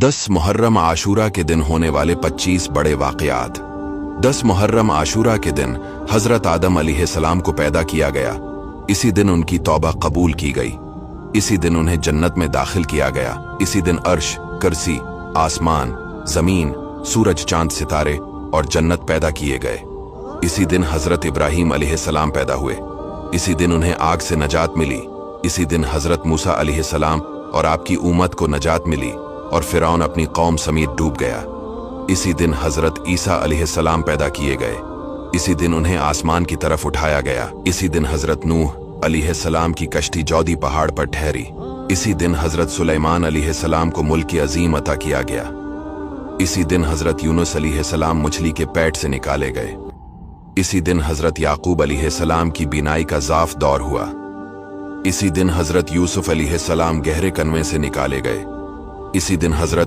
10 मुहर्रम आशूरा के दिन होने वाले 25 बड़े वाक़यात। 10 मुहर्रम आशूरा के दिन हज़रत आदम अलैहिस्सलाम को पैदा किया गया। इसी दिन उनकी तौबा कबूल की गई। इसी दिन उन्हें जन्नत में दाखिल किया गया। इसी दिन अर्श, कुर्सी, आसमान, जमीन, सूरज, चांद, सितारे और जन्नत पैदा किए गए। इसी दिन हज़रत इब्राहीम अलैहिस्सलाम पैदा हुए। इसी दिन उन्हें आग से नजात मिली। इसी दिन हज़रत मूसा अलैहिस्सलाम और आपकी उम्मत को नजात मिली और फिरौन अपनी कौम समेत डूब गया। इसी दिन हज़रत ईसा अलैहिस्सलाम पैदा किए गए। इसी दिन उन्हें आसमान की तरफ उठाया गया। इसी दिन हज़रत नूह अलैहिस्सलाम की कश्ती जौदी पहाड़ पर ठहरी। इसी दिन हज़रत सुलेमान अलैहिस्सलाम को मुल्क अजीम अता किया गया। इसी दिन हज़रत यूनुस अलैहिस्सलाम मछली के पेट से निकाले गए। इसी दिन हज़रत याकूब अलैहिस्सलाम की बीनाई का ज़ाफ दौर हुआ। इसी दिन हज़रत यूसुफ अलैहिस्सलाम गहरे कन्वे से निकाले गए। इसी दिन हज़रत